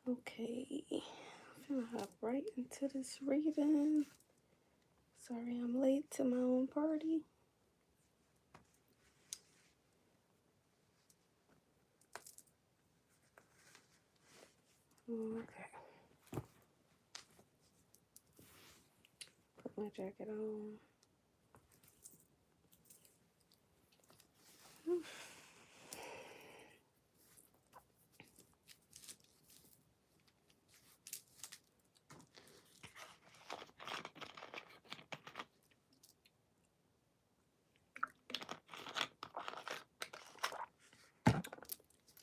Okay, I'm gonna hop right into this reading. Sorry I'm late to my own party. Okay. Put my jacket on.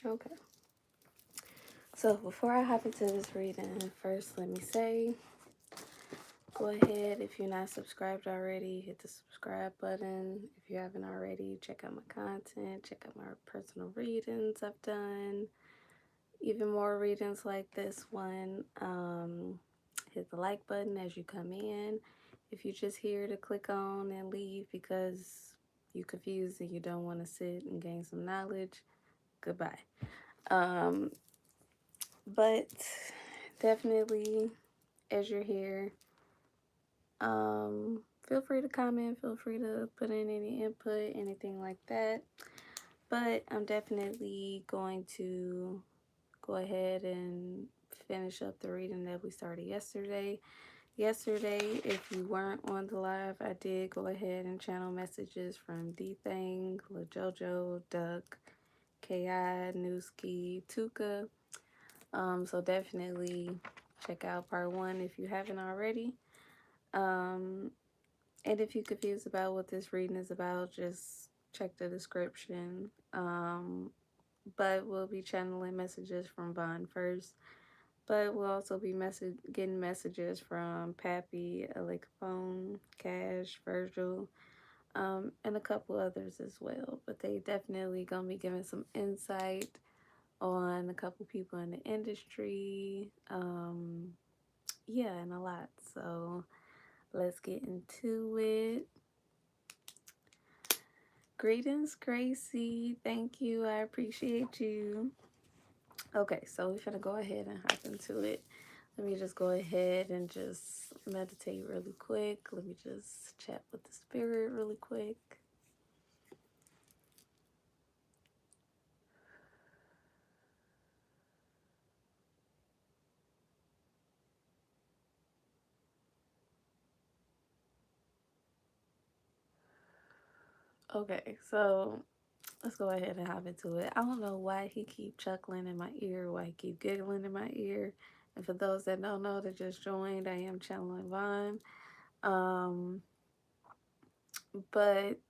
Okay. So before I hop into this reading, first let me say, go ahead, if you're not subscribed already, hit the subscribe button. If you haven't already, check out my content, check out my personal readings I've done, even more readings like this one. Hit the like button as you come in. If you're just here to click on and leave because you're confused and you don't want to sit and gain some knowledge, goodbye. But definitely, as you're here, feel free to comment, feel free to put in any input, anything like that. But I'm definitely going to go ahead and finish up the reading that we started yesterday. Yesterday, if you weren't on the live, I did go ahead and channel messages from DThang, Lil Jojo, Duck, KI, Newski, Tooka. So definitely check out part 1 if you haven't already. And if you're confused about what this reading is about, just check the description. But we'll be channeling messages from Vaughn first. But we'll also be getting messages from Pappy, Capone, Cash, Virgil, and a couple others as well. But they definitely gonna be giving some insight on a couple people in the industry. Yeah, and a lot. So let's get into it. Greetings, Gracie. Thank you. I appreciate you. Okay, so we're gonna go ahead and hop into it. Let me just go ahead and just meditate really quick. Let me just chat with the spirit really quick. Okay, so let's go ahead and hop into it. I don't know why he keep chuckling in my ear, why he keep giggling in my ear. And for those that don't know that just joined, I am channeling Vaughn. But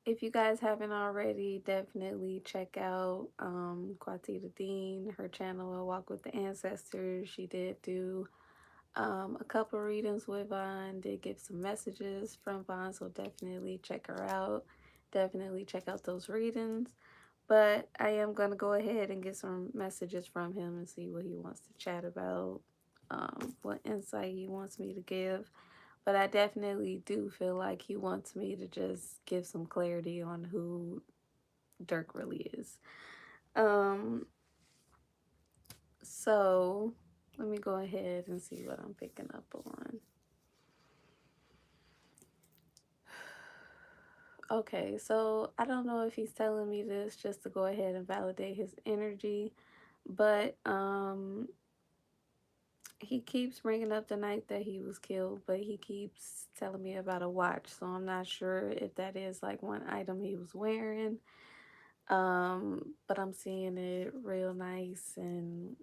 if you guys haven't already, definitely check out Quatita Dean, her channel, A Walk with the Ancestors. She did do a couple readings with Vaughn, did get some messages from Vaughn, so definitely check her out. Definitely check out those readings. But I am going to go ahead and get some messages from him and see what he wants to chat about, what insight he wants me to give. But I definitely do feel like he wants me to just give some clarity on who Dirk really is. So let me go ahead and see what I'm picking up on. Okay, so I don't know if he's telling me this just to go ahead and validate his energy, but he keeps bringing up the night that he was killed, but he keeps telling me about a watch, so I'm not sure if that is like one item he was wearing. But I'm seeing it real nice and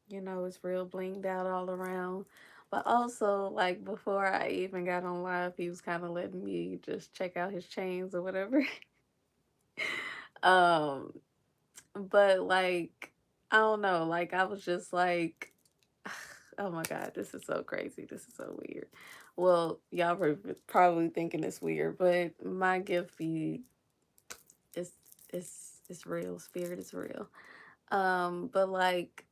it's real blinged out all around. But also, like, before I even got on live, he was kind of letting me just check out his chains or whatever. um, but like, I don't know, like, I was just like, oh my God, this is so crazy. This is so weird. Well, y'all were probably thinking it's weird, but my gift be is it's real. Spirit is real. But like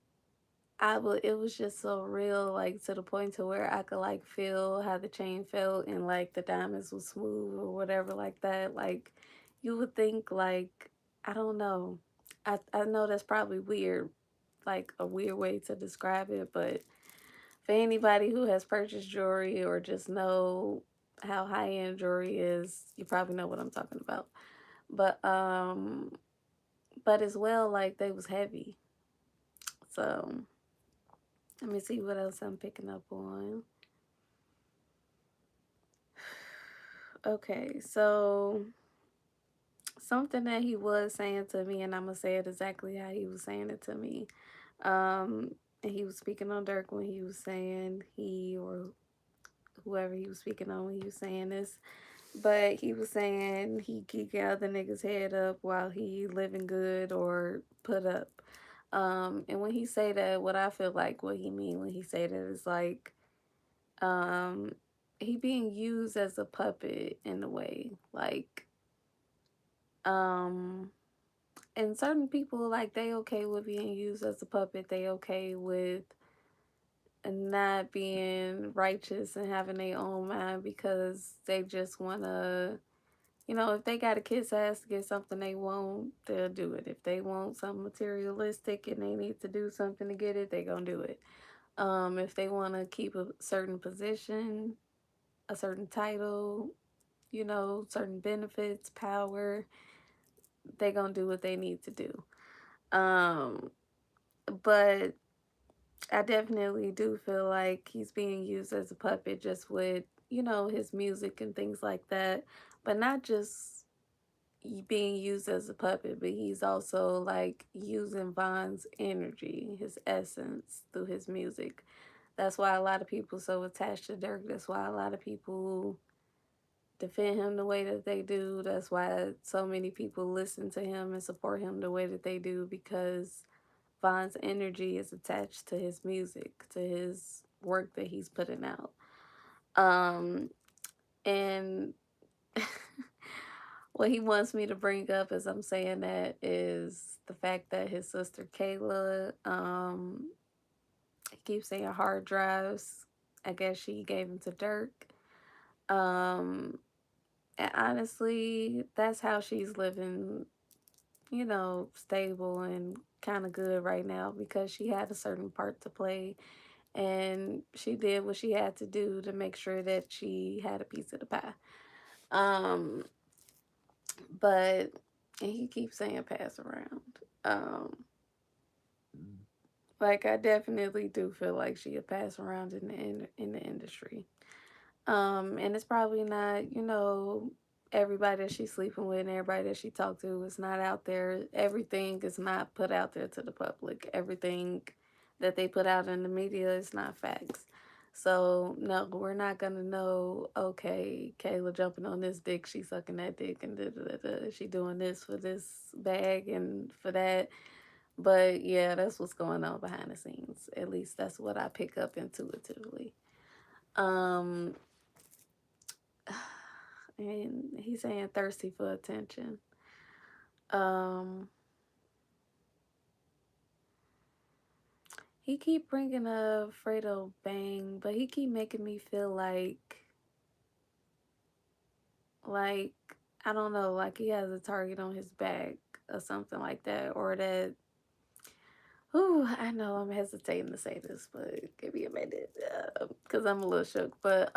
it was just so real, like to the point to where I could like feel how the chain felt and like the diamonds was smooth or whatever like that. Like you would think like, I don't know. I know that's probably weird, like a weird way to describe it, but for anybody who has purchased jewelry or just know how high end jewelry is, you probably know what I'm talking about. But as well, like they was heavy. So let me see what else I'm picking up on. Okay, so something that he was saying to me, and I'm gonna say it exactly how he was saying it to me. And he was speaking on Dirk when he was saying he or whoever he was speaking on when he was saying this. But he was saying he geeking other niggas' head up while he living good or put up. And when he say that, what I feel like what he mean when he say that is like, um, he being used as a puppet in a way. Like, um, and certain people like they okay with being used as a puppet. They okay with not being righteous and having their own mind because they just wanna, you know, if they got a kid's ass to get something they want, they'll do it. If they want something materialistic and they need to do something to get it, they gonna do it. If they want to keep a certain position, a certain title, you know, certain benefits, power, they gonna do what they need to do. Um, but I definitely do feel like he's being used as a puppet just with, you know, his music and things like that. But not just being used as a puppet, but he's also like using Von's energy, his essence through his music. That's why a lot of people so attached to Dirk. That's why a lot of people defend him the way that they do. That's why so many people listen to him and support him the way that they do because Von's energy is attached to his music, to his work that he's putting out. And what he wants me to bring up as I'm saying that is the fact that his sister Kayla, he keeps saying hard drives. I guess she gave him to Dirk. Um, and honestly, that's how she's living, you know, stable and kind of good right now because she had a certain part to play and she did what she had to do to make sure that she had a piece of the pie. Um, but and he keeps saying pass around. Um, like I definitely do feel like she a pass around in the industry. And it's probably not, you know, everybody that she's sleeping with and everybody that she talked to is not out there. Everything is not put out there to the public. Everything that they put out in the media is not facts. So no, we're not gonna know. Okay, Kayla jumping on this dick, she sucking that dick, and da, da, da, da. She doing this for this bag and for that. But yeah, that's what's going on behind the scenes. At least that's what I pick up intuitively. Um, and he's saying thirsty for attention. Um, he keep bringing up Fredo Bang, but he keep making me feel like I don't know, like he has a target on his back or something like that, or that. Ooh, I know I'm hesitating to say this, but give me a minute, cause I'm a little shook. But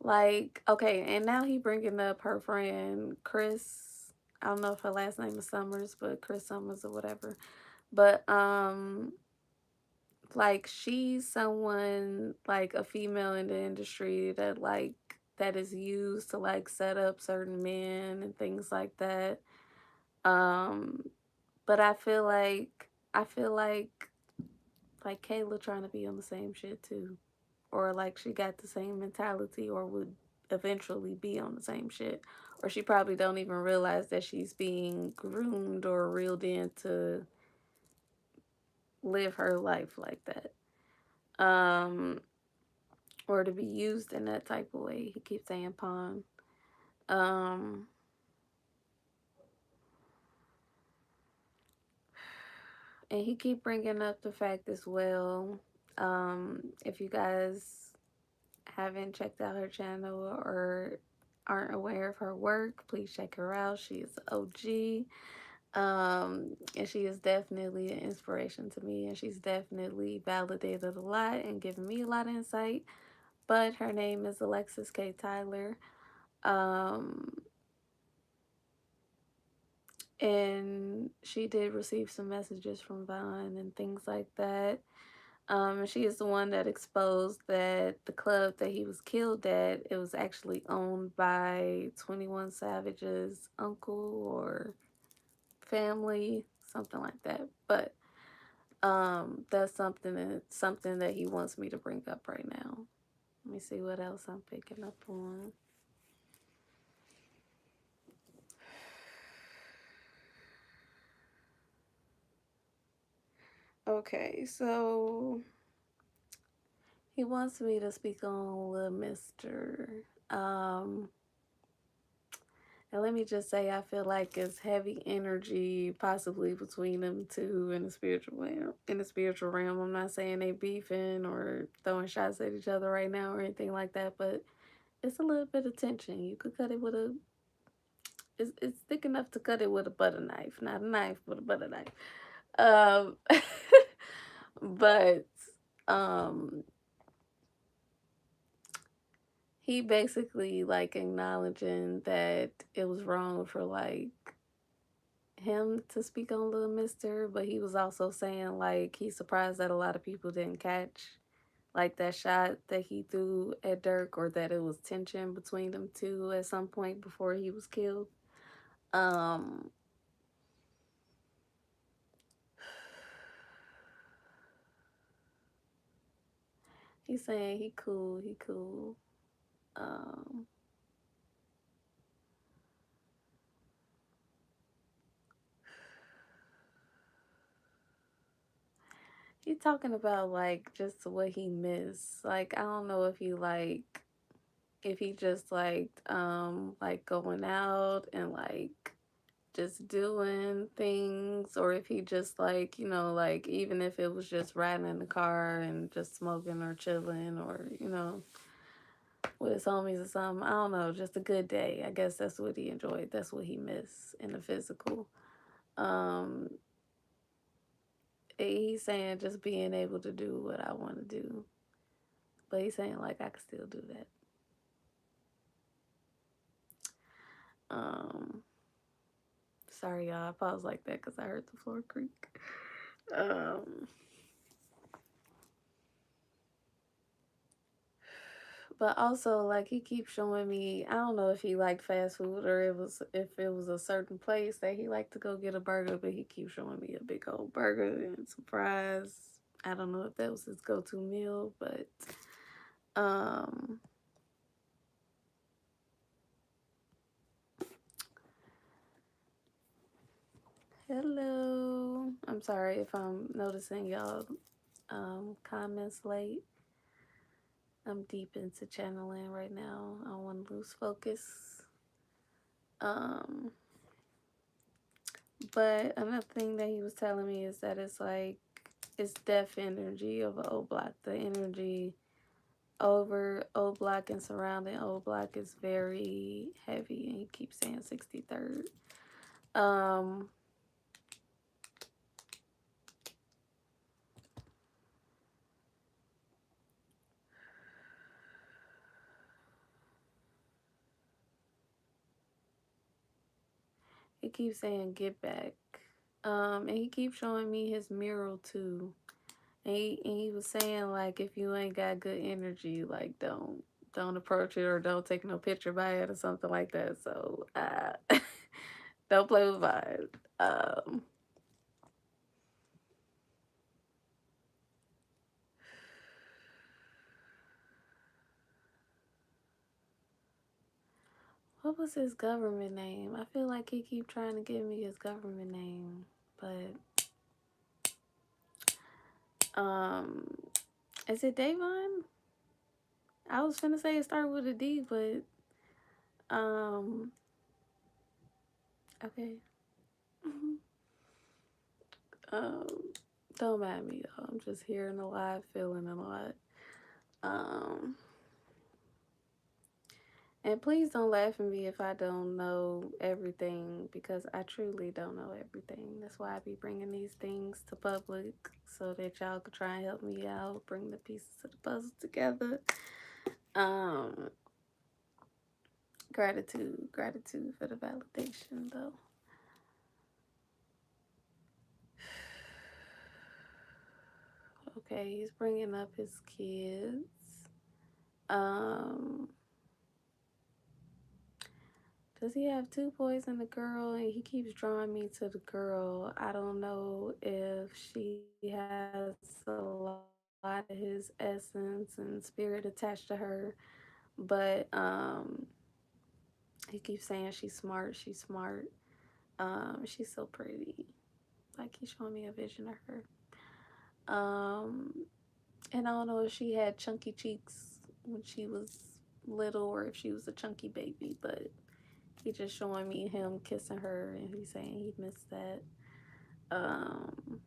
like okay, and now he bringing up her friend Chris. I don't know if her last name is Summers, but Chris Summers or whatever. But like she's someone like a female in the industry that like that is used to like set up certain men and things like that. Um but I feel like Kayla trying to be on the same shit too. Or like she got the same mentality or would eventually be on the same shit. Or she probably don't even realize that she's being groomed or reeled in to live her life like that. Um, or to be used in that type of way. He keeps saying pawn. Um, and he keep bringing up the fact as well. If you guys haven't checked out her channel or aren't aware of her work, please check her out. She is OG. And she is definitely an inspiration to me, and she's definitely validated a lot and given me a lot of insight. But her name is Alexis K. Tyler. Um, and she did receive some messages from Vaughn and things like that. And she is the one that exposed that the club that he was killed at, it was actually owned by 21 Savage's uncle or family, something like that. But that's something that he wants me to bring up right now. Let me see what else I'm picking up on. Okay, so he wants me to speak on Lil Mister. Um, and let me just say, I feel like it's heavy energy, possibly between them two in the spiritual realm. In the spiritual realm, I'm not saying they beefing or throwing shots at each other right now or anything like that, but it's a little bit of tension. You could cut it with a. It's thick enough to cut it with a butter knife, not a knife, but a butter knife. Um, but um, he basically like acknowledging that it was wrong for like him to speak on Little Mister, but he was also saying like he's surprised that a lot of people didn't catch like that shot that he threw at Dirk, or that it was tension between them two at some point before he was killed. Um he's saying he cool, he cool. Um he talking about like just what he missed. Like I don't know if he if he just like going out and like just doing things, or if he just like, like even if it was just riding in the car and just smoking or chilling, or with his homies or something. I don't know, just a good day. I guess that's what he enjoyed. That's what he missed in the physical. um he's saying just being able to do what I want to do, but he's saying like I can still do that. um Sorry, y'all, I paused like that because I heard the floor creak. um But also, like, he keeps showing me, I don't know if he liked fast food or if it was a certain place that he liked to go get a burger, but he keeps showing me a big old burger and some fries. I don't know if that was his go-to meal, but um hello. I'm sorry if I'm noticing y'all comments late. I'm deep into channeling right now. I don't want to lose focus. Um But another thing that he was telling me is that it's like it's death energy of an O block. The energy over O block and surrounding O block is very heavy, and he keeps saying 63rd. Um he keeps saying get back. And he keeps showing me his mural too. And he was saying like if you ain't got good energy, like don't approach it or don't take no picture by it or something like that. So don't play with vibes. Um what was his government name? I feel like he keep trying to give me his government name, but um is it Davon? I was finna say it started with a D, but um okay. um don't mind me though. I'm just hearing a lot, feeling a lot. Um And please don't laugh at me if I don't know everything, because I truly don't know everything. That's why I be bringing these things to public so that y'all could try and help me out, bring the pieces of the puzzle together. Um, gratitude for the validation, though. Okay, he's bringing up his kids. Um, does he have 2 boys and a girl? And he keeps drawing me to the girl. I don't know if she has a lot of his essence and spirit attached to her, but he keeps saying she's smart. She's smart. She's so pretty. Like, he's showing me a vision of her. And I don't know if she had chunky cheeks when she was little or if she was a chunky baby, but he just showing me him kissing her, and he's saying he missed that. Um,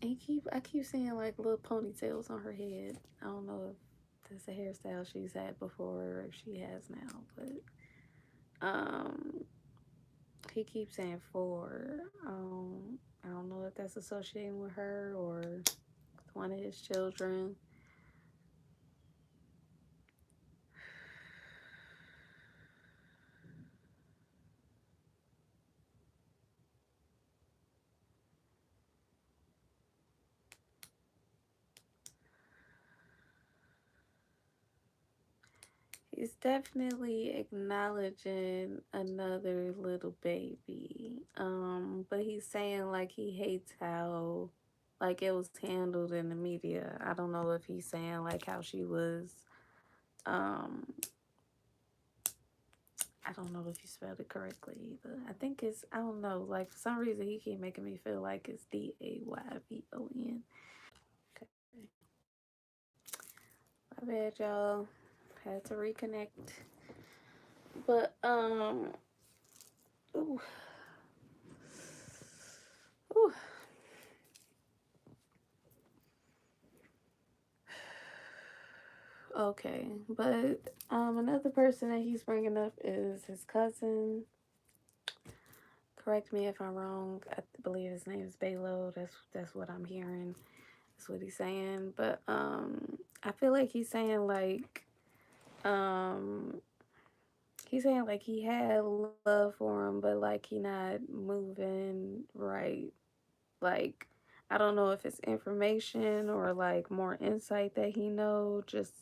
I keep seeing like little ponytails on her head. I don't know if that's a hairstyle she's had before or if she has now, but he keeps saying 4. I don't know if that's associating with her or one of his children. He's definitely acknowledging another little baby. But he's saying like he hates how like it was handled in the media. I don't know if he's saying like how she was um I don't know if you spelled it correctly either. I think it's I don't know, like for some reason he keep making me feel like it's Dayvon. Okay. My bad, y'all. Had to reconnect. But ooh, ooh. Okay, but another person that he's bringing up is his cousin. Correct me if I'm wrong. I believe his name is Balo. That's what I'm hearing. That's what he's saying. But I feel like um he's saying like he had love for him, but like he not moving right. Like I don't know if it's information or like more insight that he know just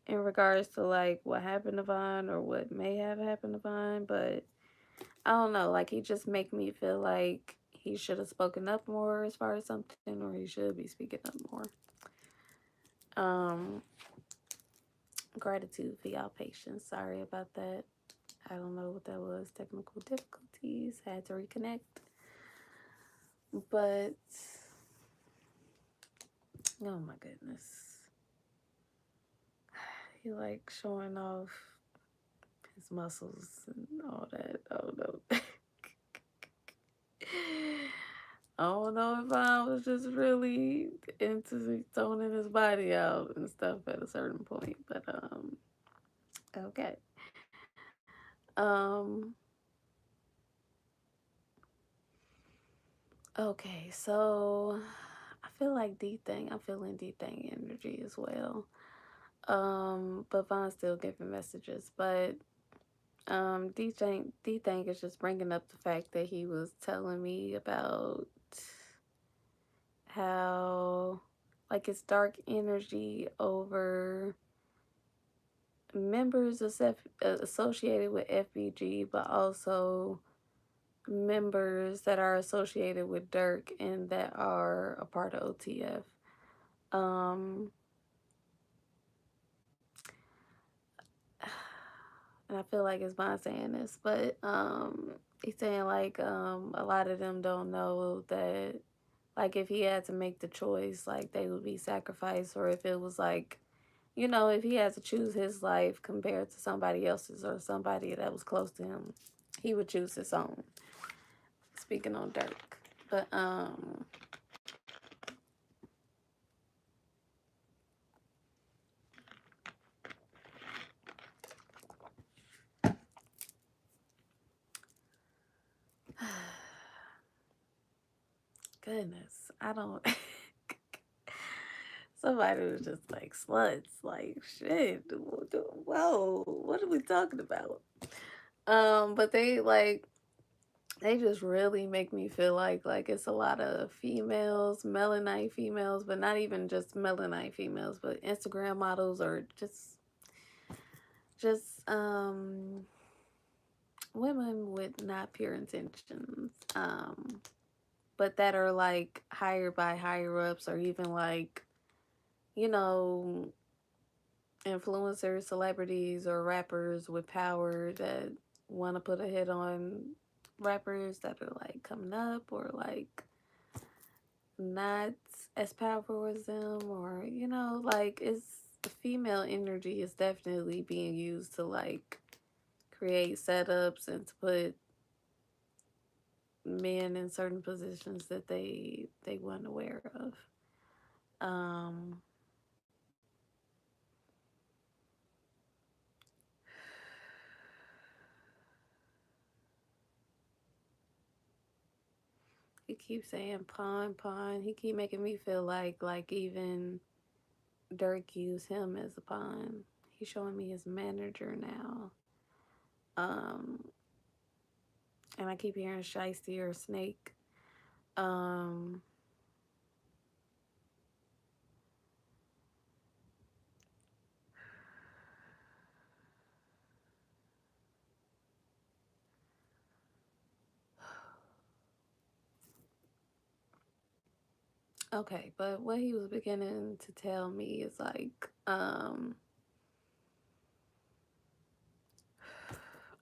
in regards to like what happened to Vaughn or what may have happened to Vaughn, but I don't know. Like he just make me feel like he should have spoken up more as far as something, or he should be speaking up more. Um, Gratitude for y'all patience. Sorry about that. I don't know what that was. Technical difficulties. Had to reconnect. But oh my goodness, he like showing off his muscles and all that. Oh no. I don't know if I was just really into toning his body out and stuff at a certain point, but okay. Um okay, so I feel like DThang, I'm feeling DThang energy as well. But Von's still giving messages, but DThang is just bringing up the fact that he was telling me about how like it's dark energy over members associated with FBG, but also members that are associated with Dirk and that are a part of OTF. Um, and I feel like it's Bond saying this, but he's saying like a lot of them don't know that like if he had to make the choice, like they would be sacrificed, or if it was like if he had to choose his life compared to somebody else's or somebody that was close to him, he would choose his own. Speaking on Dirk. But Goodness, I don't. Somebody was just like sluts, like shit. Whoa, what are we talking about? But they just really make me feel like it's a lot of females, melanite females, but not even just melanite females, but Instagram models or just women with not pure intentions. But that are like hired by higher ups or even like, you know, influencers, celebrities, or rappers with power that want to put a hit on rappers that are like coming up or like not as powerful as them, or like it's female energy is definitely being used to like create setups and to put men in certain positions that they weren't aware of. um he keeps saying pawn pawn. He keep making me feel like even Dirk used him as a pawn. He's showing me his manager now. um and I keep hearing shiesty or snake. um Okay, but what he was beginning to tell me is like, I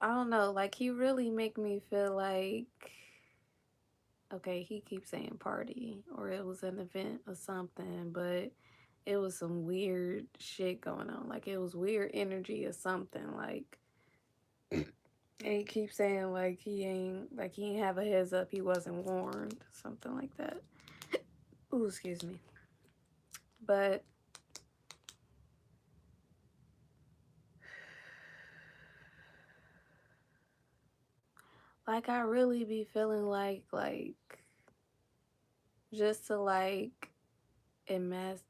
don't know, like he really make me feel like, okay, he keeps saying party or it was an event or something, but it was some weird shit going on. Like it was weird energy or something. Like, and he keeps saying like he ain't have a heads up, he wasn't warned, something like that. Ooh, excuse me. But like I really be feeling like just to like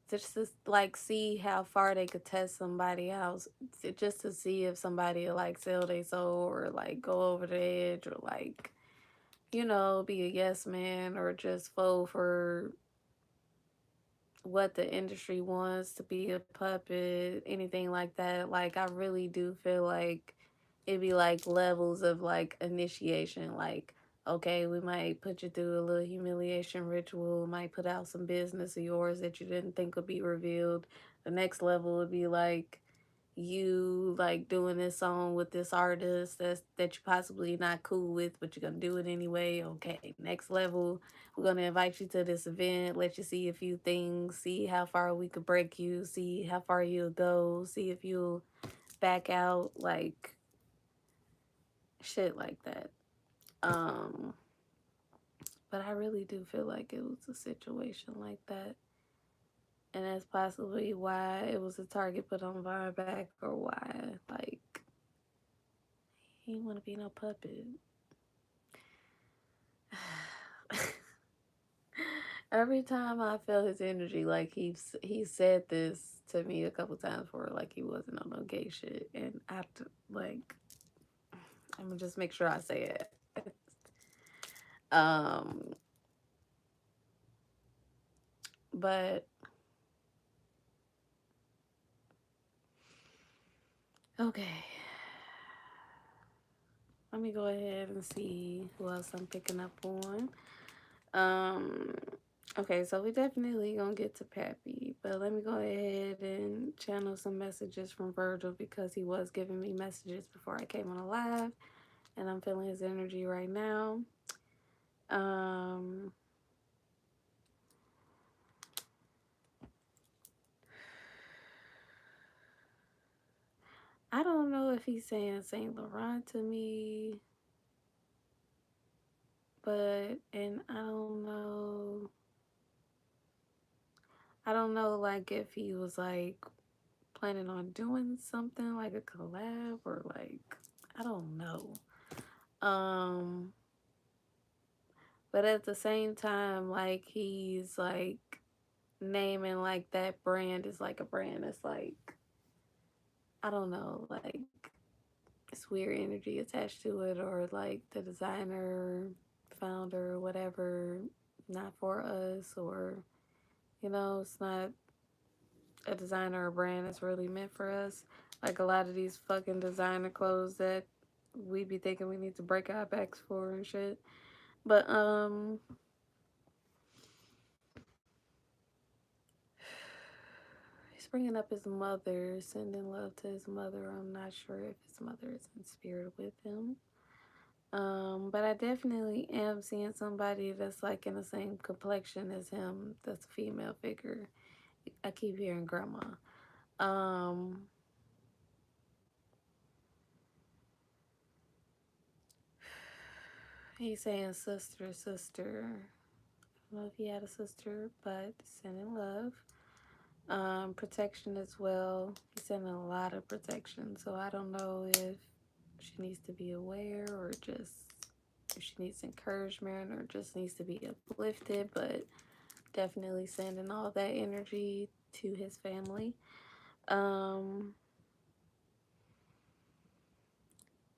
just to like see how far they could test somebody else, just to see if somebody will like sell their soul or like go over the edge or like be a yes man or just fold for what the industry wants, to be a puppet, anything like that. Like I really do feel like it'd be like levels of like initiation. Like, okay, we might put you through a little humiliation ritual, might put out some business of yours that you didn't think would be revealed. The next level would be like you like doing this song with this artist that you possibly not cool with, but you're gonna do it anyway. Okay, next level, we're gonna invite you to this event, let you see a few things, see how far we could break you, see how far you'll go, see if you'll back out, like shit like that. um but I really do feel like it was a situation like that, and that's possibly why it was a target put on Vine back, or why like he didn't want to be no puppet. Every time I feel his energy, like he said this to me a couple times before, like he wasn't on no gay shit, and like I'm gonna just make sure I say it. um, but okay, let me go ahead and see who else I'm picking up on. Um, okay, so we definitely gonna get to Pappy, but let me go ahead and channel some messages from Virgil because he was giving me messages before I came on a live, and I'm feeling his energy right now. Um, I don't know if he's saying Saint Laurent to me, and I don't know like if he was like planning on doing something like a collab or like, I don't know. Um, But at the same time, like, he's like naming like that brand is like a brand that's like, I don't know, like it's weird energy attached to it, or like the designer, founder, whatever, not for us, or it's not a designer or brand that's really meant for us. Like a lot of these fucking designer clothes that we be thinking we need to break our backs for and shit. But he's bringing up his mother, sending love to his mother. I'm not sure if his mother is in spirit with him. But I definitely am seeing somebody that's like in the same complexion as him. That's a female figure. I keep hearing grandma. Um, he's saying sister, sister. I don't know if he had a sister, but sending love. Protection as well. He's sending a lot of protection. So I don't know if she needs to be aware, or just if she needs encouragement, or just needs to be uplifted, but definitely sending all that energy to his family. Um,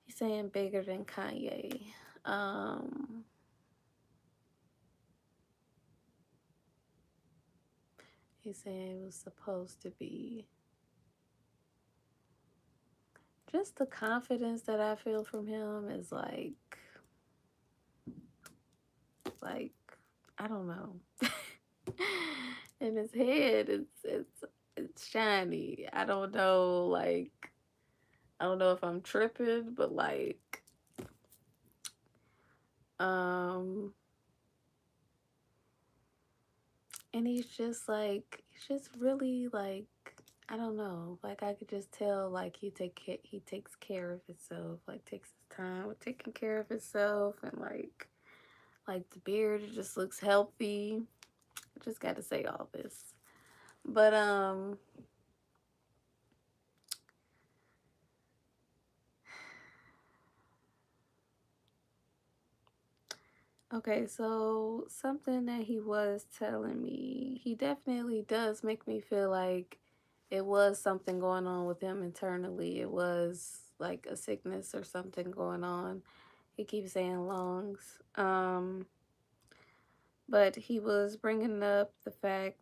he's saying bigger than Kanye. Um, he's saying it was supposed to be just the confidence that I feel from him is like I don't know. In his head, it's shiny. I don't know if I'm tripping, but like um and he's just really like, I don't know, like I could just tell like he takes care of himself, like takes his time with taking care of himself, and like the beard, it just looks healthy. I just got to say all this. But okay, so something that he was telling me, he definitely does make me feel like it was something going on with him internally. It was like a sickness or something going on. He keeps saying lungs. But he was bringing up the fact,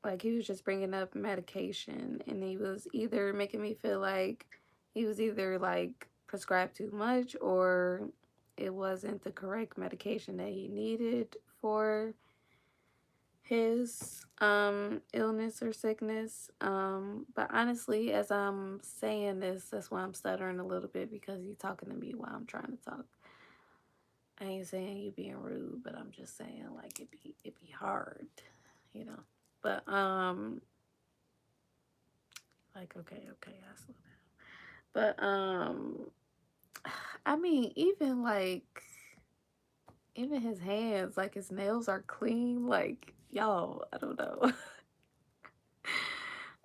like he was just bringing up medication, and he was either making me feel like he was either like prescribed too much, or it wasn't the correct medication that he needed for his illness or sickness. But honestly, as I'm saying this, that's why I'm stuttering a little bit, because he's talking to me while I'm trying to talk. I ain't saying you being rude, but I'm just saying like it be hard, you know. But like okay, I slow down. But I mean, even his hands, like his nails are clean. Like y'all, I don't know.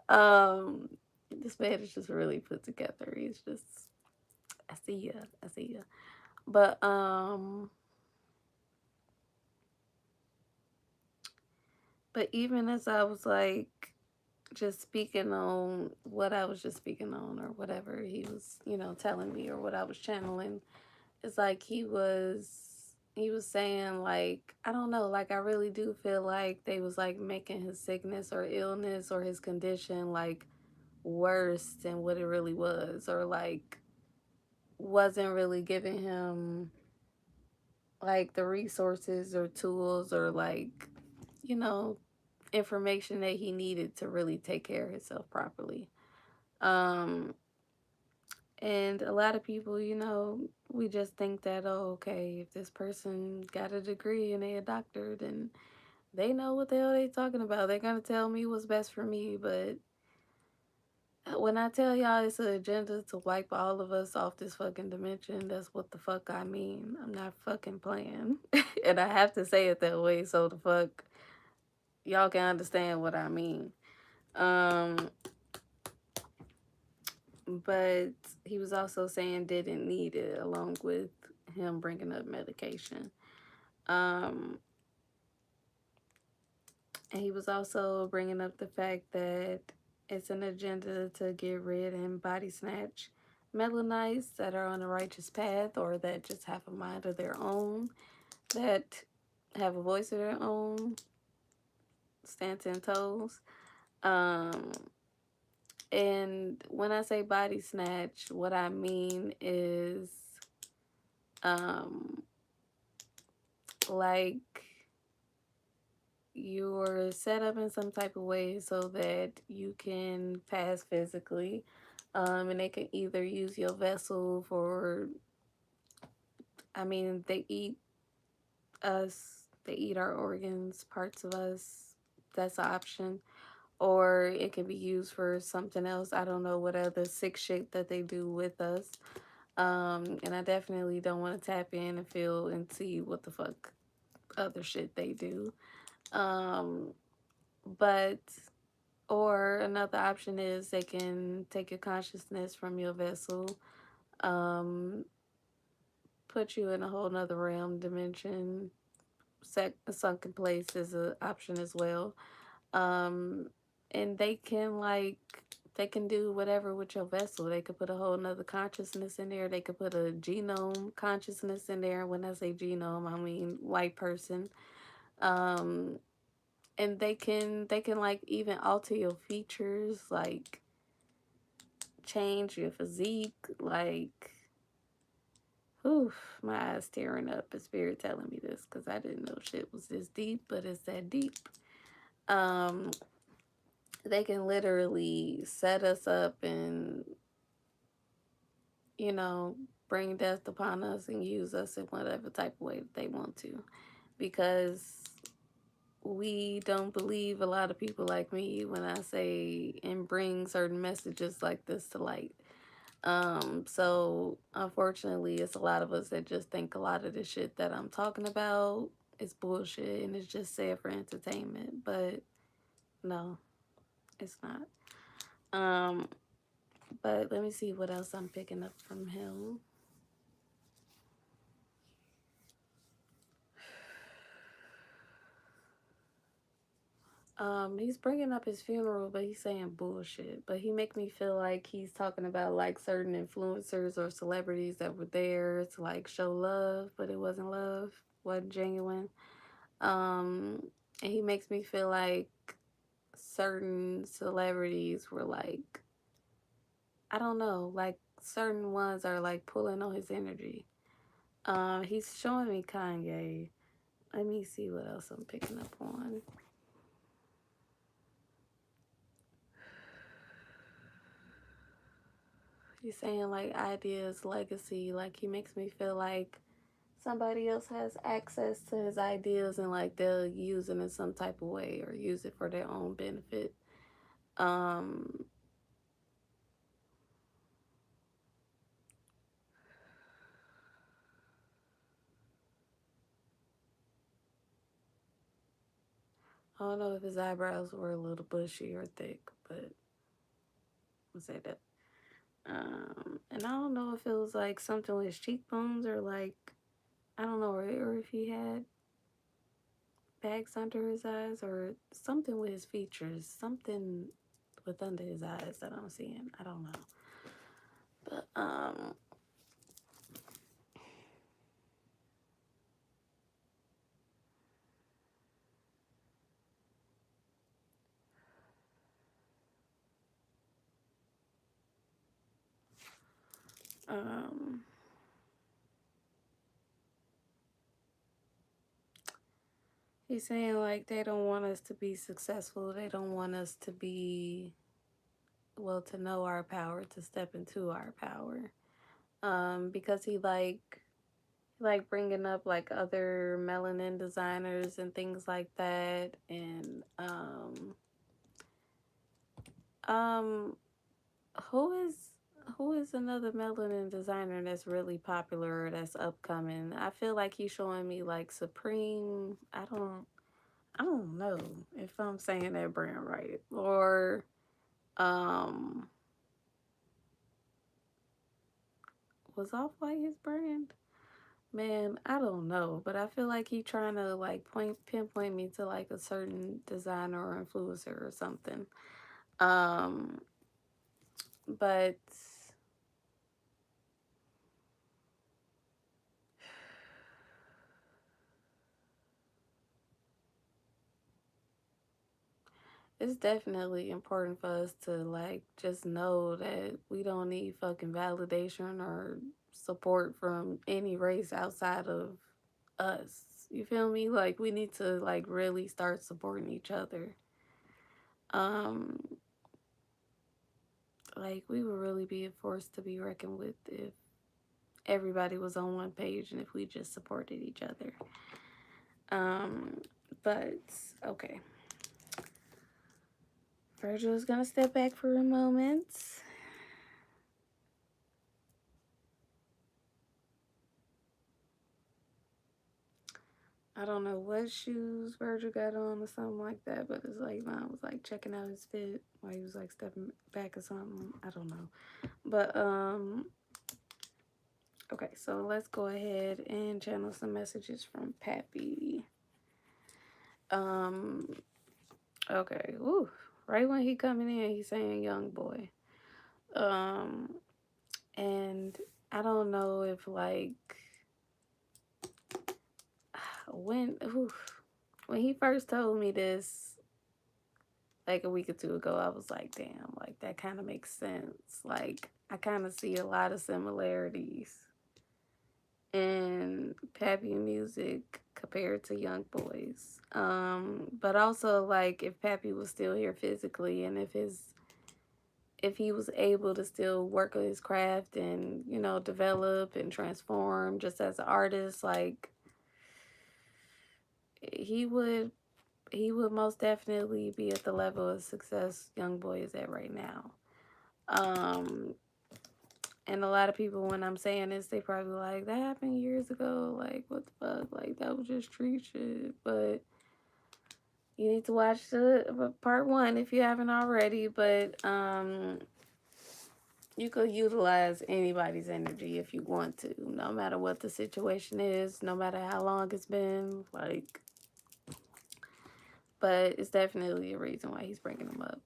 um, this man is just really put together. He's just, I see ya, I see ya. But even as I was like just speaking on what I was just speaking on, or whatever he was, telling me, or what I was channeling, it's like he was saying like, I don't know, like I really do feel like they was like making his sickness or illness or his condition like worse than what it really was, or like wasn't really giving him like the resources or tools, or like, you know, information that he needed to really take care of himself properly. Um, and a lot of people, we just think that, oh, okay, if this person got a degree and they a doctor, then they know what the hell they talking about. They're gonna tell me what's best for me. But when I tell y'all it's an agenda to wipe all of us off this fucking dimension, that's what the fuck I mean. I'm not fucking playing. And I have to say it that way so the fuck y'all can understand what I mean. Um, but he was also saying didn't need it, along with him bringing up medication. And he was also bringing up the fact that it's an agenda to get rid and body snatch melanites that are on a righteous path or that just have a mind of their own, that have a voice of their own, stand 10 toes. Um, and when I say body snatch, what I mean is um, like you're set up in some type of way so that you can pass physically. And they can either use your vessel for, I mean, they eat us, they eat our organs, parts of us. That's an option. Or it can be used for something else. I don't know what other sick shit that they do with us. And I definitely don't want to tap in and feel and see what the fuck other shit they do. But or another option is they can take your consciousness from your vessel, um, put you in a whole nother realm, dimension, sunken place is an option as well. Um, and they can do whatever with your vessel. They could put a whole nother consciousness in there. They could put a genome consciousness in there. When I say genome, I mean white person. Um, and they can like even alter your features, like change your physique, like whew, my eyes tearing up. A spirit telling me this because I didn't know shit was this deep, but it's that deep. Um, they can literally set us up and, you know, bring death upon us and use us in whatever type of way that they want to. Because we don't believe a lot of people like me when I say and bring certain messages like this to light. So unfortunately, it's a lot of us that just think a lot of the shit that I'm talking about is bullshit and it's just said for entertainment. But no, it's not. Um, but let me see what else I'm picking up from him. He's bringing up his funeral, but he's saying bullshit. But he make me feel like he's talking about like certain influencers or celebrities that were there to like show love, but it wasn't love, wasn't genuine. Um, and he makes me feel like certain celebrities were like, I don't know, like certain ones are like pulling on his energy. He's showing me Kanye. Let me see what else I'm picking up on. He's saying like ideas, legacy. Like he makes me feel like somebody else has access to his ideas and like they'll use it in some type of way or use it for their own benefit. Um, I don't know if his eyebrows were a little bushy or thick, but I'll say that. And I don't know if it was like something with his cheekbones or like I don't know, or if he had bags under his eyes or something with his features, something with under his eyes that I'm seeing. I don't know, but um, he's saying like they don't want us to be successful. They don't want us to be well to know our power, to step into our power. Because he like bringing up like other melanin designers and things like that, and um who is who is another melanin designer that's really popular that's upcoming? I feel like he's showing me like Supreme. I don't know if I'm saying that brand right, or um was Off White his brand? Man, I don't know, but I feel like he trying to like pinpoint me to like a certain designer or influencer or something. Um, but it's definitely important for us to like just know that we don't need fucking validation or support from any race outside of us. You feel me? Like we need to like really start supporting each other. Um like we would really be a force to be reckoned with if everybody was on one page and if we just supported each other. Um but okay. Virgil is gonna step back for a moment. I don't know what shoes Virgil got on or something like that, but it's like mine was like checking out his fit while he was like stepping back or something. I don't know. But okay, so let's go ahead and channel some messages from Pappy. Okay, woo. Right when he coming in, he's saying young boy. And I don't know if like when when he first told me this like a week or two ago, I was like, damn, like that kind of makes sense. Like I kind of see a lot of similarities in Pappy music compared to Young Boys. But also like if Pappy was still here physically and if he was able to still work on his craft and, you know, develop and transform just as an artist, like he would most definitely be at the level of success Young Boy is at right now. Um, and a lot of people, when I'm saying this, they probably like, that happened years ago. Like, what the fuck? Like, that was just street shit. But you need to watch the part one if you haven't already. But you could utilize anybody's energy if you want to, no matter what the situation is, no matter how long it's been. Like, but it's definitely a reason why he's bringing them up.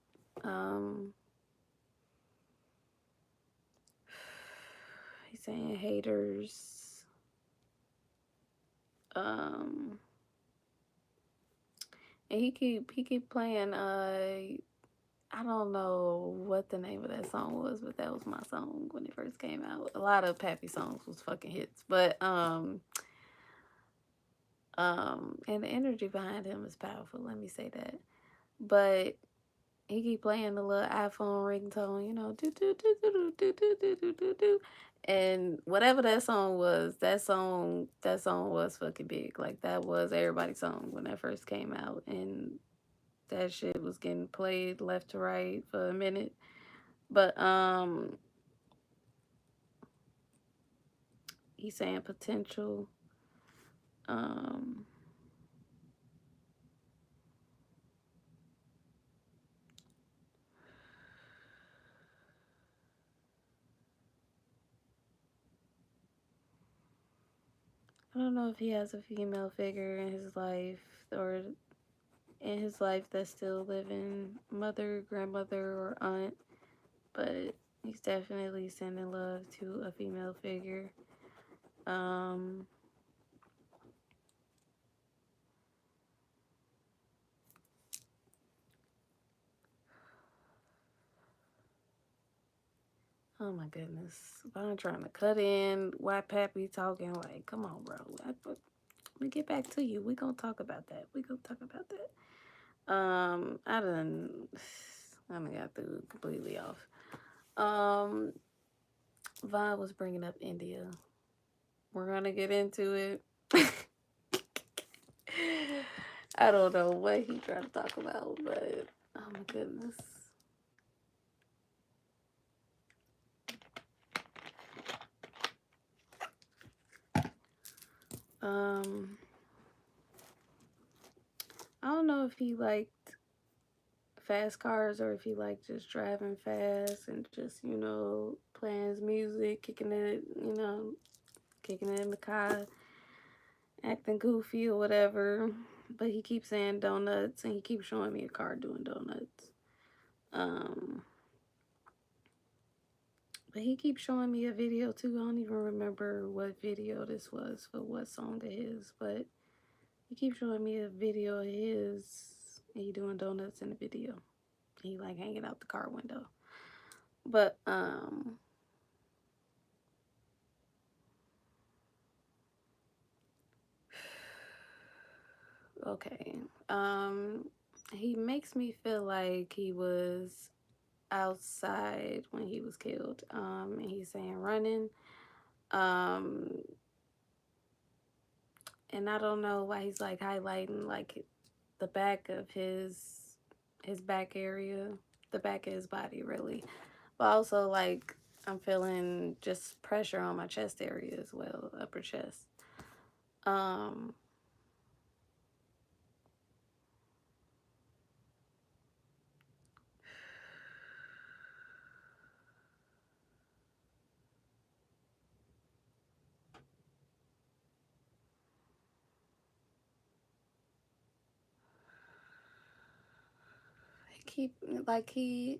He's saying haters. And he keep playing. I don't know what the name of that song was, but that was my song when it first came out. A lot of Pappy songs was fucking hits, but and the energy behind him is powerful. Let me say that. But he keep playing the little iPhone ringtone, you know, do do do do do do do do do do, and whatever that song was, that song was fucking big. Like that was everybody's song when that first came out, and that shit was getting played left to right for a minute. But he's saying potential. Um, I don't know if he has a female figure in his life or in his life that's still living, mother, grandmother, or aunt, but he's definitely sending love to a female figure. Oh my goodness. I'm trying to cut in why Pappy talking like, come on, bro. Let me get back to you. We gonna talk about that. I done got through completely off. Vaughn was bringing up India. We're gonna get into it. I don't know what he trying to talk about, but oh my goodness. I don't know if he liked fast cars or if he liked just driving fast and just, you know, playing his music, kicking it in the car. acting goofy or whatever. But he keeps saying donuts, and he keeps showing me a car doing donuts. Um, but he keeps showing me a video too. I don't even remember what video this was for what song it is, but he keeps showing me a video of his, and he doing donuts in the video. He like hanging out the car window. But okay. He makes me feel like he was outside when he was killed. And he's saying running. Um, and I don't know why he's like highlighting like the back of his back area, the back of his body really. But also like I'm feeling just pressure on my chest area as well, upper chest. Um keep like he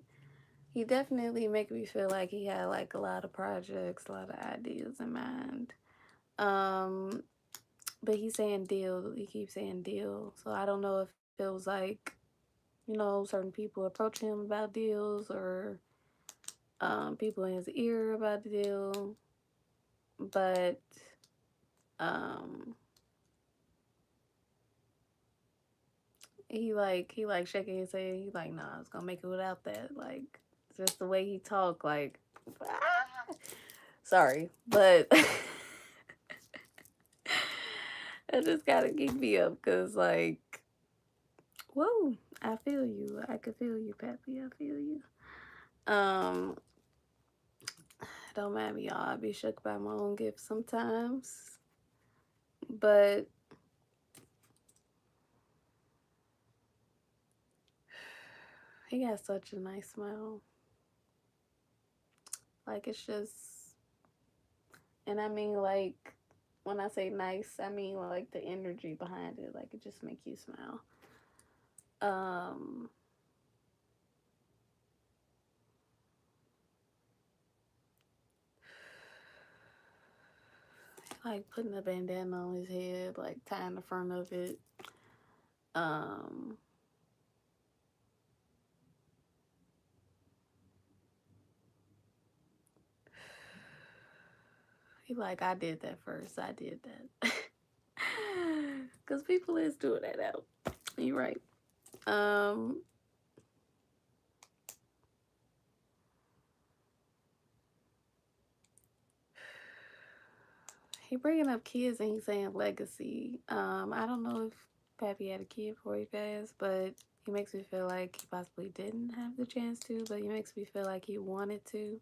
definitely make me feel like he had like a lot of projects, a lot of ideas in mind. Um, but he's saying deal. He keeps saying deal. So I don't know if it was like, you know, certain people approach him about deals or people in his ear about the deal. But um he like shaking his head. He like, nah, I was gonna make it without that. Like just the way he talk, like ah! Sorry, but it just gotta keep me up because like whoa, I feel you. I can feel you, Pappy. I feel you. Um, don't mind me, y'all. I be shook by my own gifts sometimes, but he has such a nice smile. Like it's just, and I mean like when I say nice, I mean like the energy behind it. Like it just make you smile. Um, like putting a bandana on his head, like tying the front of it. Um, he like I did that first. I did that. Cause people is doing that out. You're right. Um, he bringing up kids and he's saying legacy. I don't know if Pappy had a kid before he passed, but he makes me feel like he possibly didn't have the chance to, but he makes me feel like he wanted to.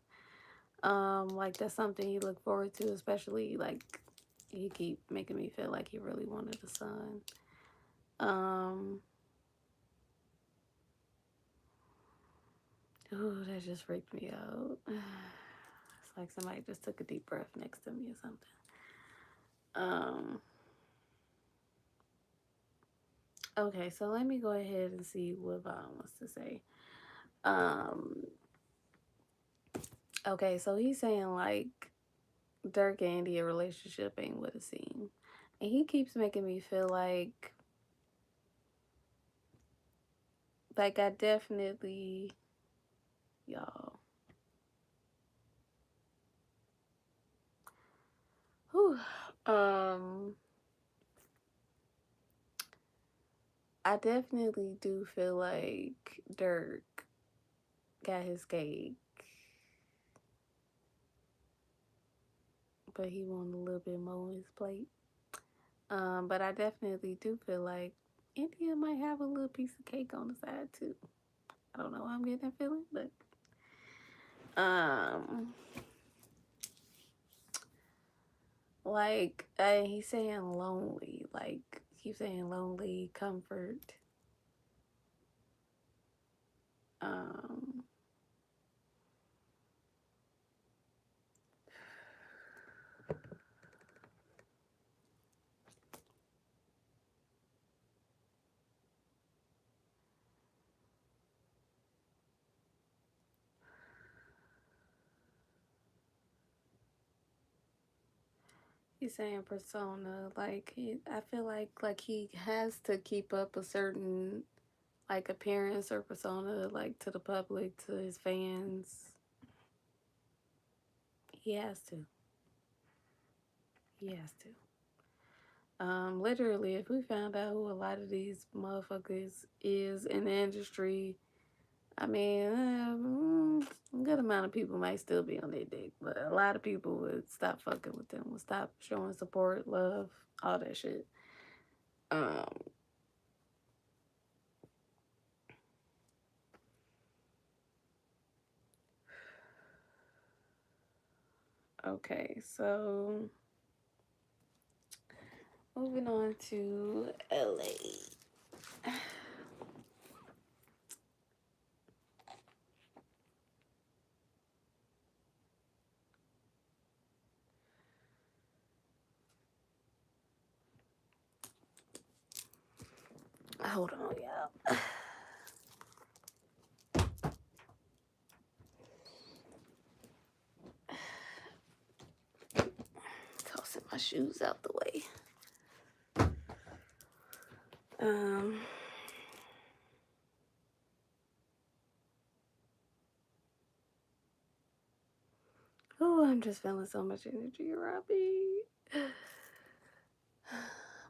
Like that's something he looked forward to, especially like he keep making me feel like he really wanted a son. Oh, that just freaked me out. It's like somebody just took a deep breath next to me or something. Okay, so let me go ahead and see what Vaughn wants to say. Um, okay, so he's saying like Dirk and India relationship ain't what it seemed. And he keeps making me feel like I definitely y'all. Whew, um I definitely do feel like Dirk got his cake, but he wanted a little bit more on his plate. But I definitely do feel like India might have a little piece of cake on the side too. I don't know why I'm getting that feeling, but um, like he's saying lonely, like keep saying lonely, comfort. Um, He's saying persona, like I feel like he has to keep up a certain like appearance or persona, like to the public, to his fans. He has to. He has to. Literally, if we found out who a lot of these motherfuckers is in the industry, I mean, a good amount of people might still be on their dick, but a lot of people would stop fucking with them, would stop showing support, love, all that shit. Okay, so moving on to LA. Hold on, y'all. Tossing my shoes out the way. Oh, I'm just feeling so much energy, Robbie.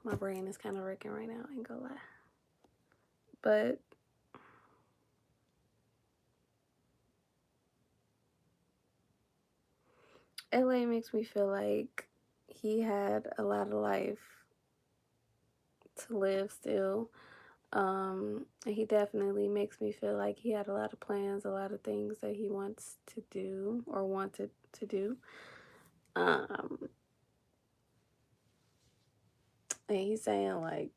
My brain is kind of wrecking right now, I ain't gonna lie. But LA makes me feel like he had a lot of life to live still. And he definitely makes me feel like he had a lot of plans, a lot of things that he wants to do or wanted to do. And he's saying like,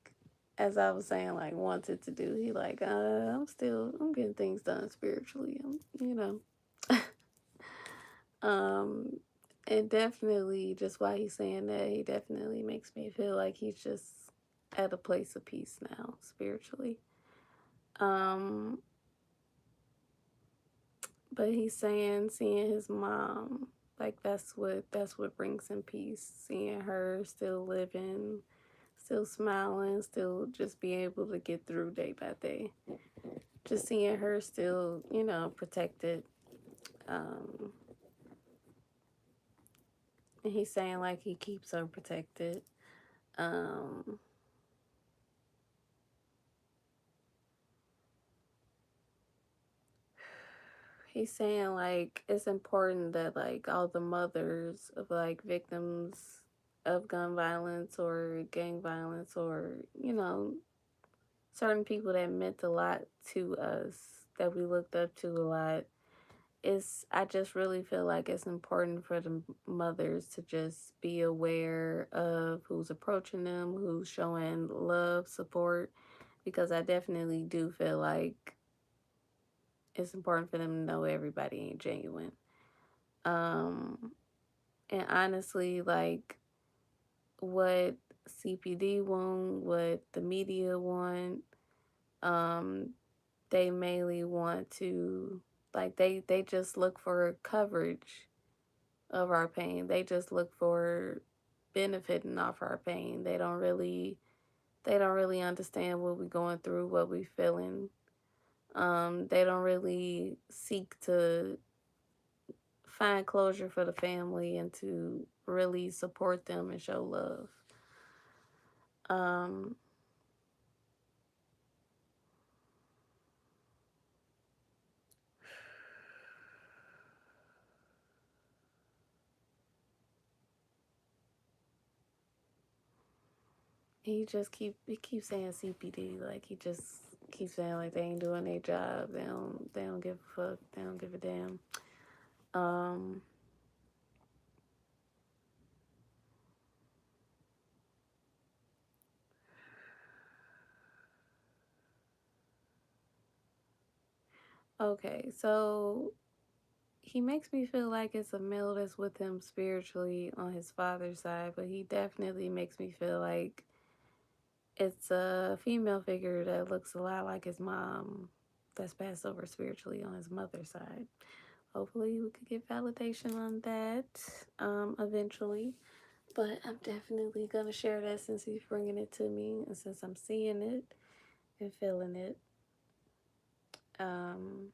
as I was saying, like wanted to do, he like, I'm getting things done spiritually. And definitely just why he's saying that, he definitely makes me feel like he's just at a place of peace now, spiritually. But he's saying seeing his mom, like that's what brings him peace. Seeing her still living, still smiling, still just being able to get through day by day. Just seeing her still, protected. And he's saying like he keeps her protected. He's saying like it's important that like all the mothers of like victims of gun violence or gang violence or certain people that meant a lot to us, that we looked up to a lot, I just really feel like it's important for the mothers to just be aware of who's approaching them, who's showing love, support, because I definitely do feel like it's important for them to know everybody ain't genuine. And honestly, like what CPD want, what the media want, they mainly want to, like, they just look for coverage of our pain. They just look for benefiting off our pain. They don't really understand what we're going through, what we're feeling. They don't really seek to find closure for the family and to really support them and show love. He keeps saying CPD, like he just keeps saying like they ain't doing their job. They don't give a fuck. They don't give a damn. Okay, so he makes me feel like it's a male that's with him spiritually on his father's side, but he definitely makes me feel like it's a female figure that looks a lot like his mom that's passed over spiritually on his mother's side. Hopefully we could get validation on that eventually. But I'm definitely gonna share that since he's bringing it to me and since I'm seeing it and feeling it. Um,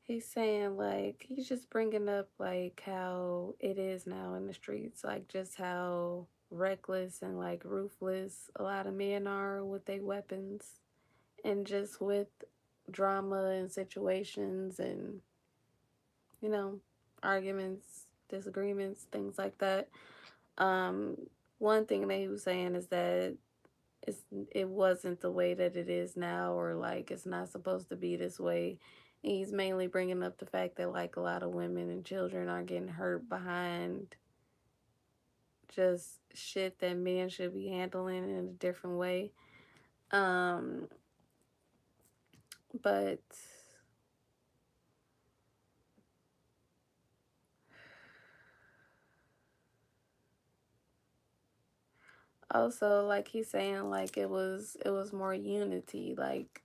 he's saying like he's just bringing up like how it is now in the streets, like just how reckless and like ruthless a lot of men are with their weapons and just with drama and situations and you know arguments, disagreements, things like that. Um, one thing that he was saying is that it's it wasn't the way that it is now, or like it's not supposed to be this way. And he's mainly bringing up the fact that like a lot of women and children are getting hurt behind just shit that men should be handling in a different way. Um, but also like he's saying like it was more unity, like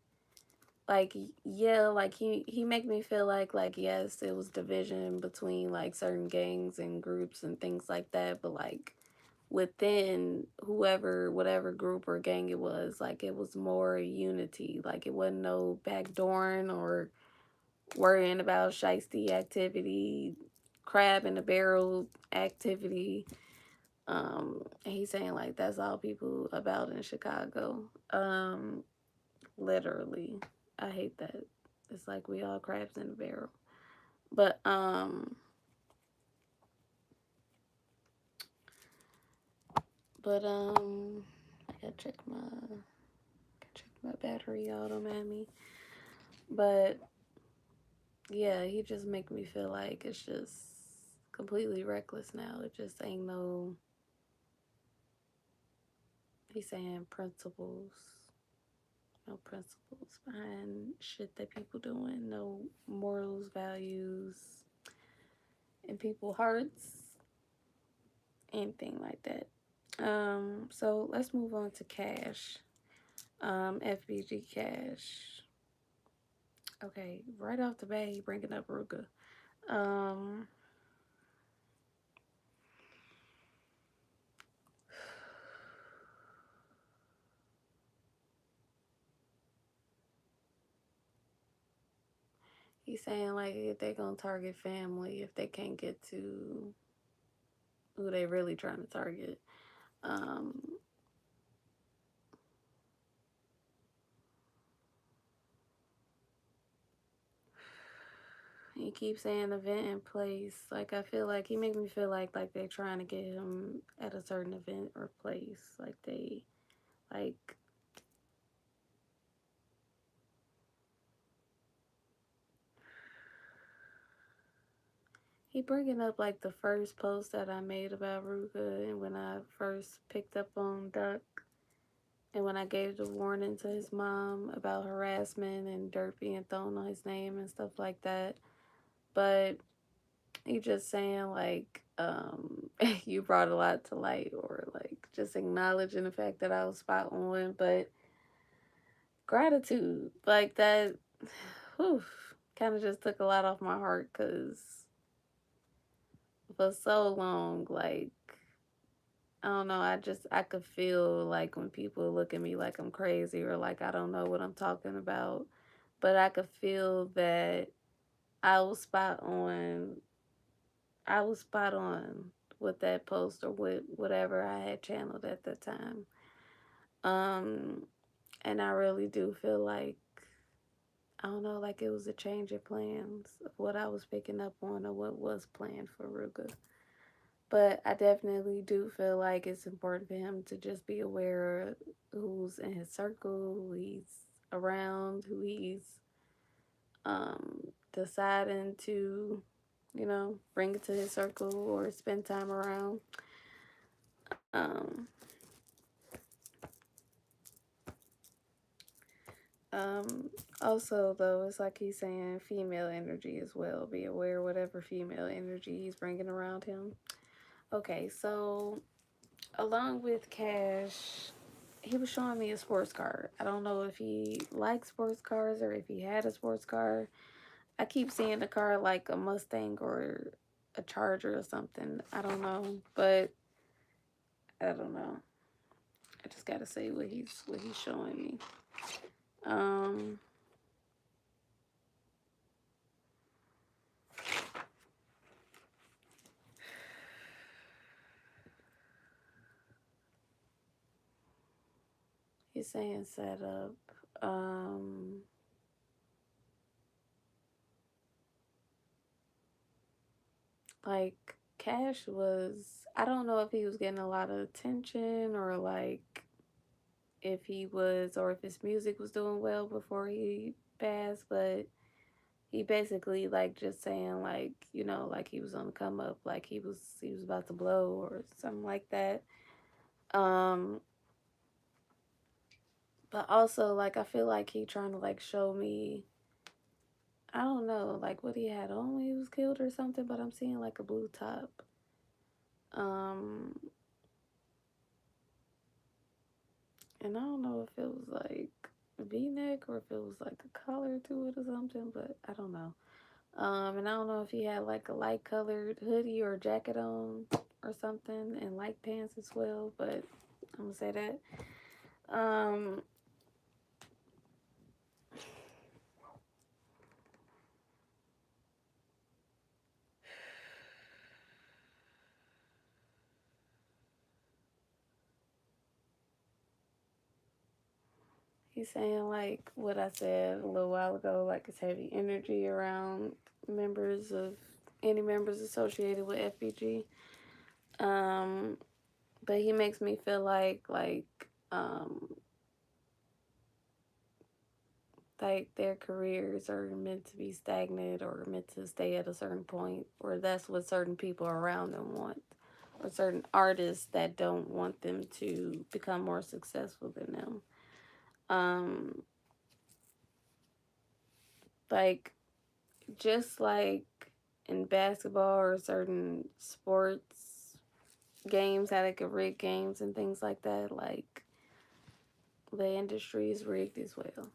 yeah, like he make me feel like yes, it was division between like certain gangs and groups and things like that, but like within whoever whatever group or gang it was, like it was more unity, like it wasn't no backdooring or worrying about shiesty activity, crab in the barrel activity. And he's saying like that's all people about in Chicago. Literally, I hate that. It's like we all crabs in a barrel. But I gotta check my battery out on me. But yeah, he just make me feel like it's just completely reckless now. It just ain't no, he's saying principles. No principles behind shit that people doing. No morals, values, in people's hearts. Anything like that. So let's move on to Cash. FBG Cash. Okay, right off the bat, he bringing up Ruka. Um, he's saying like if they gonna target family, if they can't get to who they really trying to target. Um, he keeps saying event in place. Like I feel like he make me feel like they're trying to get him at a certain event or place. Like they like he bringing up like the first post that I made about Ruka and when I first picked up on Duck and when I gave the warning to his mom about harassment and dirt being thrown on his name and stuff like that. But he just saying like you brought a lot to light, or like just acknowledging the fact that I was spot on, but gratitude like that whew, kind of just took a lot off my heart because for so long, like I don't know, I could feel like when people look at me like I'm crazy or like I don't know what I'm talking about, but I could feel that I was spot on. I was spot on with that post or with whatever I had channeled at the time. Um, and I really do feel like I don't know, like it was a change of plans of what I was picking up on or what was planned for Ruga. But I definitely do feel like it's important for him to just be aware who's in his circle, who he's around, who he's deciding to, bring it to his circle or spend time around. Um, Also, though, it's like he's saying female energy as well. Be aware whatever female energy he's bringing around him. Okay, so along with Cash he was showing me a sports car. I don't know if he likes sports cars or if he had a sports car. I keep seeing the car like a Mustang or a Charger or something. I don't know, but I don't know. I just gotta say what he's showing me. He's saying set up. Like Cash was, I don't know if he was getting a lot of attention or like if he was, or if his music was doing well before he passed, but he basically like just saying like, you know, like he was on the come up, like he was about to blow or something like that. But also like I feel like he trying to like show me, I don't know, like what he had on when he was killed or something, but I'm seeing like a blue top. And I don't know if it was like V-neck or if it was like a color to it or something, but I don't know. And I don't know if he had like a light colored hoodie or jacket on or something and light pants as well, but I'm gonna say that. He's saying like what I said a little while ago, like it's heavy energy around members of any members associated with FBG. But he makes me feel like their careers are meant to be stagnant or meant to stay at a certain point, or that's what certain people around them want, or certain artists that don't want them to become more successful than them. Like just like in basketball or certain sports games, how they could rig games and things like that, like the industry is rigged as well.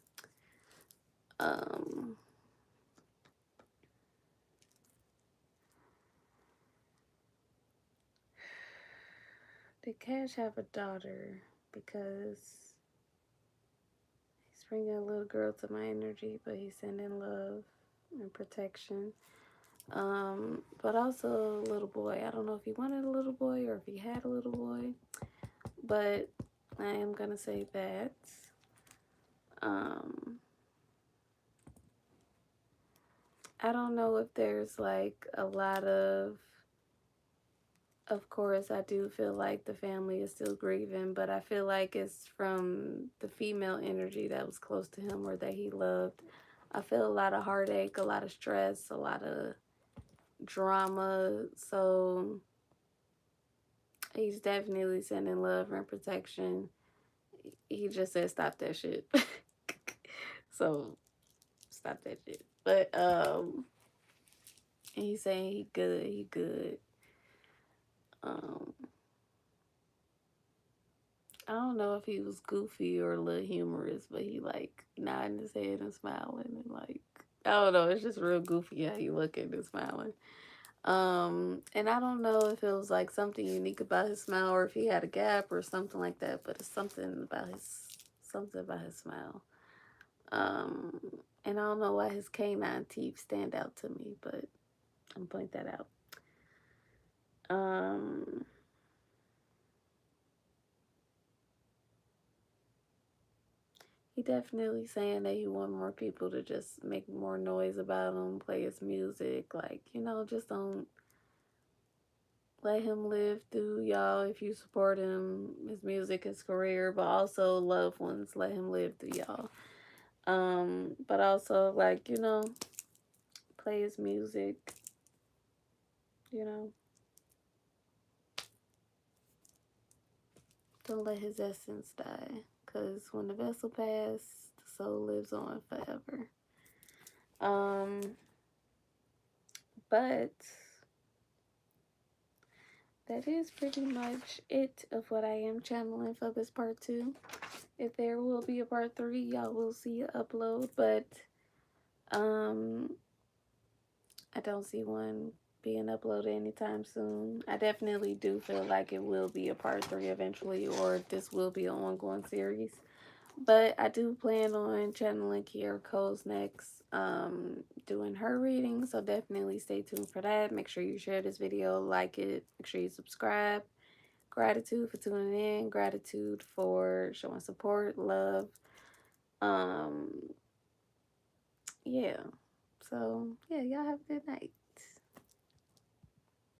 Did Cash have a daughter? Because he's bringing a little girl to my energy, but he's sending love and protection. But also a little boy. I don't know if he wanted a little boy or if he had a little boy, but I am gonna say that. I don't know if there's like a lot of course, I do feel like the family is still grieving, but I feel like it's from the female energy that was close to him or that he loved. I feel a lot of heartache, a lot of stress, a lot of drama. So he's definitely sending love and protection. He just said, stop that shit. So stop that shit. But, he's saying he good, he good. I don't know if he was goofy or a little humorous, but he like nodding his head and smiling and like, I don't know, it's just real goofy how he looking and smiling. And I don't know if it was like something unique about his smile or if he had a gap or something like that, but it's something about his smile. And I don't know why his canine teeth stand out to me, but I'm gonna point that out. He definitely saying that he want more people to just make more noise about him, play his music, like, you know, just don't let him live through y'all if you support him, his music, his career, but also loved ones, let him live through y'all. But also like, you know, play his music, you know. Don't let his essence die. Cause when the vessel passes, the soul lives on forever. But that is pretty much it of what I am channeling for this part 2. If there will be a part 3, y'all will see an upload, but I don't see one being uploaded anytime soon. I definitely do feel like it will be a part 3 eventually, or this will be an ongoing series. But I do plan on channeling Gakirah Cole's next, doing her reading, so definitely stay tuned for that. Make sure you share this video, like it, make sure you subscribe. Gratitude for tuning in, gratitude for showing support, love. Yeah. So, yeah, y'all have a good night.